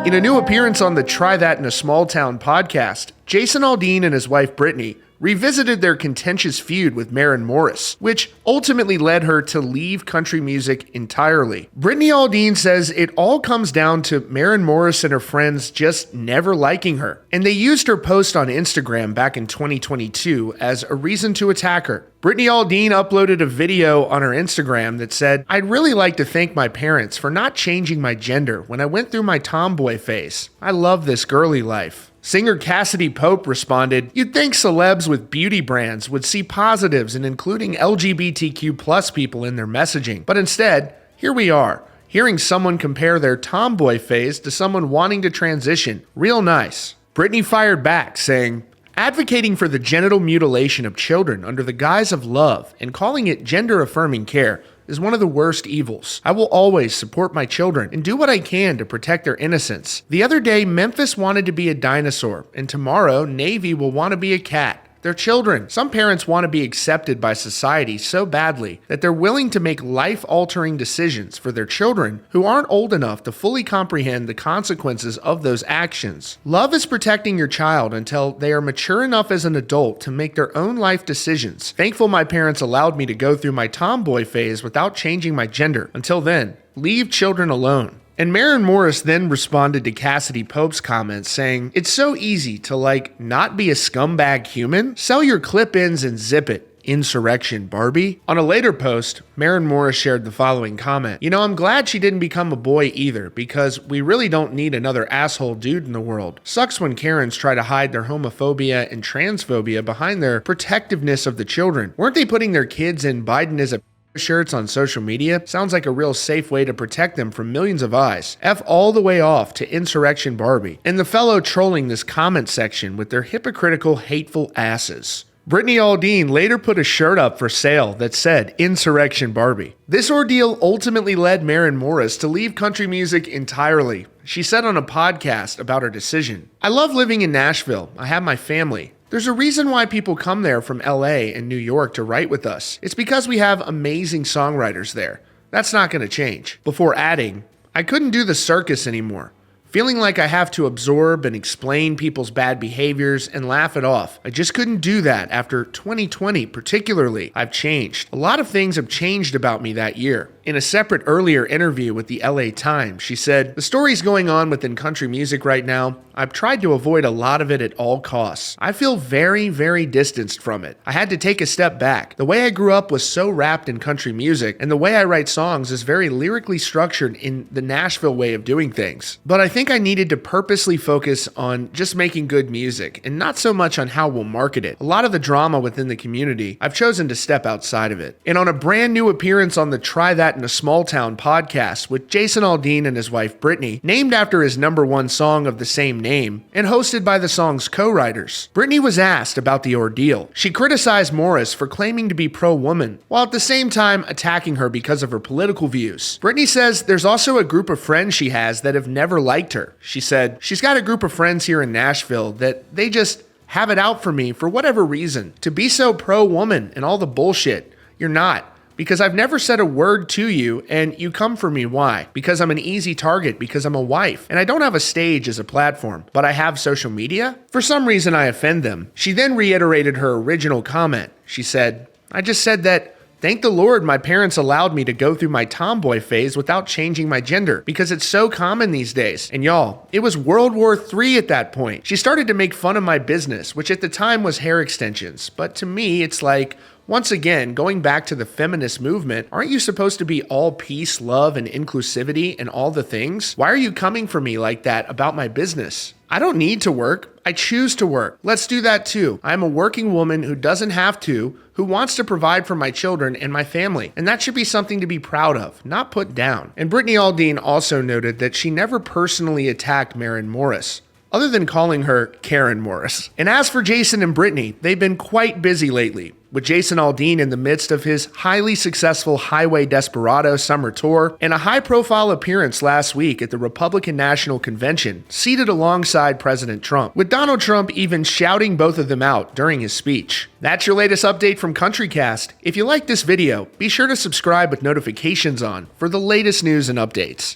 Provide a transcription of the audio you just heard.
In a new appearance on the Try That in a Small Town podcast, Jason Aldean and his wife Brittany revisited their contentious feud with Maren Morris, which ultimately led her to leave country music entirely. Brittany Aldean says it all comes down to Maren Morris and her friends just never liking her, and they used her post on Instagram back in 2022 as a reason to attack her. Brittany Aldean uploaded a video on her Instagram that said, "I'd really like to thank my parents for not changing my gender when I went through my tomboy phase. I love this girly life." Singer Cassidy Pope responded, "You'd think celebs with beauty brands would see positives in including LGBTQ plus people in their messaging, but instead, here we are, hearing someone compare their tomboy phase to someone wanting to transition. Real nice." Brittany fired back, saying, "Advocating for the genital mutilation of children under the guise of love and calling it gender-affirming care is one of the worst evils. I will always support my children and do what I can to protect their innocence. The other day, Memphis wanted to be a dinosaur, and tomorrow, Navy will want to be a cat. They're children. Some parents want to be accepted by society so badly that they're willing to make life-altering decisions for their children who aren't old enough to fully comprehend the consequences of those actions. Love is protecting your child until they are mature enough as an adult to make their own life decisions. Thankful my parents allowed me to go through my tomboy phase without changing my gender. Until then, leave children alone." And Maren Morris then responded to Cassidy Pope's comments saying, "It's so easy to not be a scumbag human. Sell your clip-ins and zip it. Insurrection, Barbie." On a later post, Maren Morris shared the following comment, "I'm glad she didn't become a boy either, because we really don't need another asshole dude in the world. Sucks when Karens try to hide their homophobia and transphobia behind their protectiveness of the children. Weren't they putting their kids in Biden as a shirts on social media? Sounds like a real safe way to protect them from millions of eyes. F all the way off to Insurrection Barbie." And the fellow trolling this comment section with their hypocritical, hateful asses. Brittany Aldean later put a shirt up for sale that said Insurrection Barbie. This ordeal ultimately led Maren Morris to leave country music entirely. She said on a podcast about her decision, "I love living in Nashville. I have my family. There's a reason why people come there from LA and New York to write with us. It's because we have amazing songwriters there. That's not going to change." Before adding, "I couldn't do the circus anymore. Feeling like I have to absorb and explain people's bad behaviors and laugh it off. I just couldn't do that after 2020 particularly. I've changed. A lot of things have changed about me that year." In a separate earlier interview with the LA Times, she said, "The stories going on within country music right now, I've tried to avoid a lot of it at all costs. I feel very, very distanced from it. I had to take a step back. The way I grew up was so wrapped in country music, and the way I write songs is very lyrically structured in the Nashville way of doing things. But I think I needed to purposely focus on just making good music, and not so much on how we'll market it. A lot of the drama within the community, I've chosen to step outside of it." And on a brand new appearance on the Try That in a Small Town podcast with Jason Aldean and his wife Brittany, named after his #1 song of the same name, and hosted by the song's co-writers, Brittany was asked about the ordeal. She criticized Morris for claiming to be pro-woman, while at the same time attacking her because of her political views. Brittany says there's also a group of friends she has that have never liked her. She said, "She's got a group of friends here in Nashville that they just have it out for me for whatever reason. To be so pro-woman and all the bullshit. You're not. Because I've never said a word to you, and you come for me. Why? Because I'm an easy target, because I'm a wife, and I don't have a stage as a platform, but I have social media? For some reason I offend them." She then reiterated her original comment. She said, "I just said that, thank the Lord my parents allowed me to go through my tomboy phase without changing my gender, because it's so common these days. And y'all, it was World War III at that point. She started to make fun of my business, which at the time was hair extensions. But to me, it's like, once again, going back to the feminist movement, aren't you supposed to be all peace, love, and inclusivity and all the things? Why are you coming for me like that about my business? I don't need to work. I choose to work. Let's do that too. I'm a working woman who doesn't have to, who wants to provide for my children and my family. And that should be something to be proud of, not put down." And Brittany Aldean also noted that she never personally attacked Maren Morris, other than calling her Karen Morris. And as for Jason and Brittany, they've been quite busy lately, with Jason Aldean in the midst of his highly successful Highway Desperado summer tour and a high-profile appearance last week at the Republican National Convention, seated alongside President Trump, with Donald Trump even shouting both of them out during his speech. That's your latest update from CountryCast. If you like this video, be sure to subscribe with notifications on for the latest news and updates.